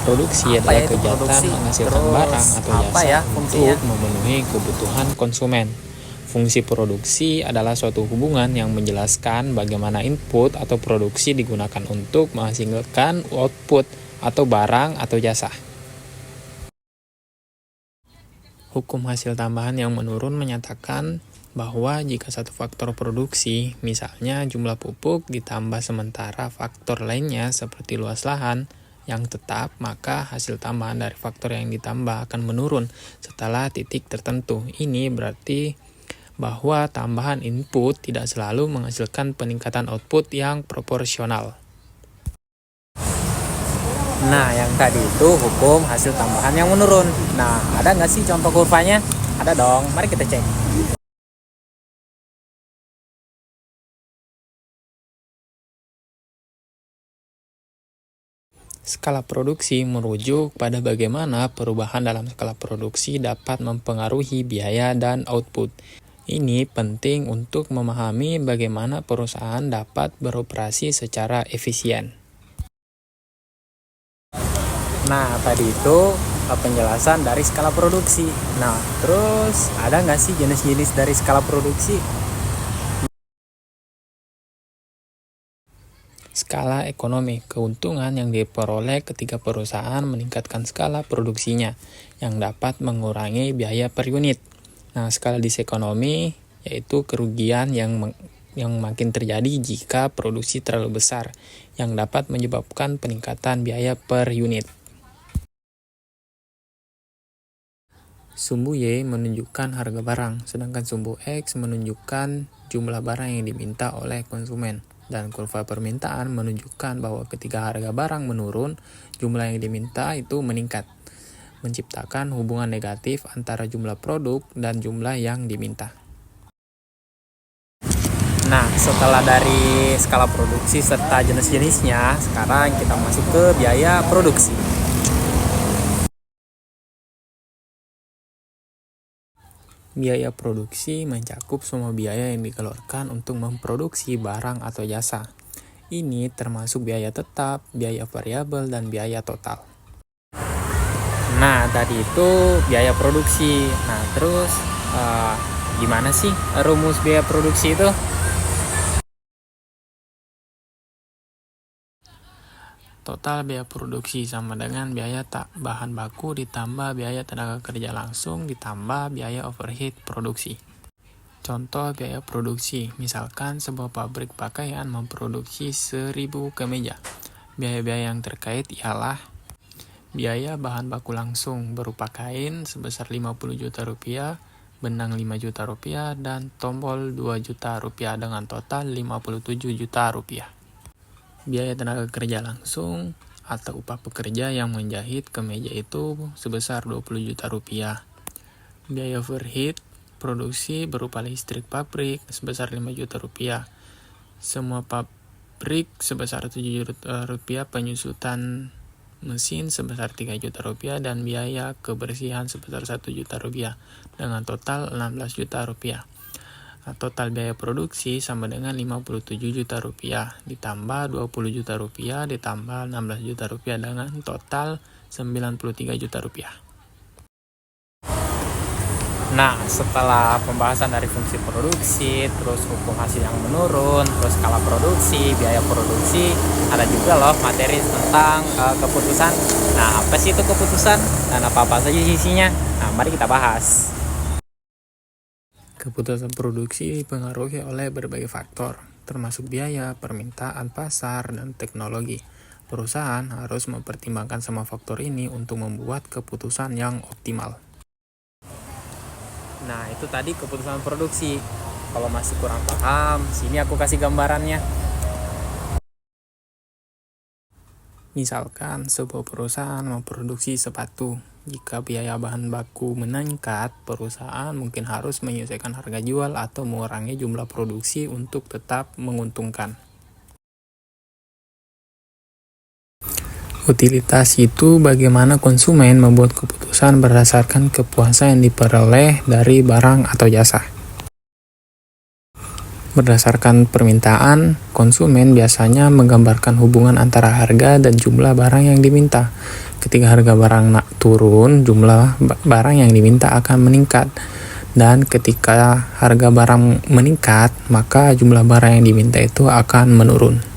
Produksi adalah kegiatan menghasilkan barang atau jasa fungsinya? untuk memenuhi kebutuhan konsumen. Fungsi produksi adalah suatu hubungan yang menjelaskan bagaimana input atau produksi digunakan untuk menghasilkan output atau barang atau jasa. Hukum hasil tambahan yang menurun menyatakan bahwa jika satu faktor produksi, misalnya jumlah pupuk ditambah sementara faktor lainnya seperti luas lahan, yang tetap, maka hasil tambahan dari faktor yang ditambah akan menurun setelah titik tertentu. Ini berarti bahwa tambahan input tidak selalu menghasilkan peningkatan output yang proporsional. Nah, yang tadi itu hukum hasil tambahan yang menurun. Nah, ada nggak sih contoh kurvanya? Ada dong, mari kita cek. Skala produksi merujuk pada bagaimana perubahan dalam skala produksi dapat mempengaruhi biaya dan output. Ini penting untuk memahami bagaimana perusahaan dapat beroperasi secara efisien. Nah, tadi itu penjelasan dari skala produksi. Nah, terus ada nggak sih jenis-jenis dari skala produksi? Skala ekonomi, keuntungan yang diperoleh ketika perusahaan meningkatkan skala produksinya, yang dapat mengurangi biaya per unit. Nah, skala disekonomi yaitu kerugian yang makin terjadi jika produksi terlalu besar, yang dapat menyebabkan peningkatan biaya per unit. Sumbu Y menunjukkan harga barang, sedangkan sumbu X menunjukkan jumlah barang yang diminta oleh konsumen. Dan kurva permintaan menunjukkan bahwa ketika harga barang menurun, jumlah yang diminta itu meningkat, menciptakan hubungan negatif antara jumlah produk dan jumlah yang diminta. Nah, setelah dari skala produksi serta jenis-jenisnya, sekarang kita masuk ke biaya produksi. Biaya produksi mencakup semua biaya yang dikeluarkan untuk memproduksi barang atau jasa. Ini termasuk biaya tetap, biaya variabel, dan biaya total. Nah, tadi itu biaya produksi. Nah, terus gimana sih rumus biaya produksi itu? Total biaya produksi sama dengan biaya bahan baku ditambah biaya tenaga kerja langsung ditambah biaya overhead produksi. Contoh biaya produksi, misalkan sebuah pabrik pakaian memproduksi 1000 kemeja. Biaya-biaya yang terkait ialah biaya bahan baku langsung berupa kain sebesar 50 juta rupiah, benang 5 juta rupiah, dan tombol 2 juta rupiah dengan total 57 juta rupiah. Biaya tenaga kerja langsung atau upah pekerja yang menjahit kemeja itu sebesar 20 juta rupiah. Biaya overhead produksi berupa listrik pabrik sebesar 5 juta rupiah. Semua pabrik sebesar 7 juta rupiah, penyusutan mesin sebesar 3 juta rupiah, dan biaya kebersihan sebesar 1 juta rupiah dengan total 16 juta rupiah. Total biaya produksi sama dengan 57 juta rupiah ditambah 20 juta rupiah ditambah 16 juta rupiah dengan total 93 juta rupiah. Nah, setelah pembahasan dari fungsi produksi, terus hukum hasil yang menurun, terus skala produksi, biaya produksi, ada juga loh materi tentang keputusan. Nah, apa sih itu keputusan dan apa-apa saja isinya? Nah, mari kita bahas. Keputusan produksi dipengaruhi oleh berbagai faktor, termasuk biaya, permintaan pasar, dan teknologi. Perusahaan harus mempertimbangkan semua faktor ini untuk membuat keputusan yang optimal. Nah, itu tadi keputusan produksi. Kalau masih kurang paham, sini aku kasih gambarannya. Misalkan sebuah perusahaan memproduksi sepatu. Jika biaya bahan baku meningkat, perusahaan mungkin harus menyesuaikan harga jual atau mengurangi jumlah produksi untuk tetap menguntungkan. Utilitas itu bagaimana konsumen membuat keputusan berdasarkan kepuasan yang diperoleh dari barang atau jasa. Berdasarkan permintaan, konsumen biasanya menggambarkan hubungan antara harga dan jumlah barang yang diminta. Ketika harga barang turun, jumlah barang yang diminta akan meningkat. Dan ketika harga barang meningkat, maka jumlah barang yang diminta itu akan menurun.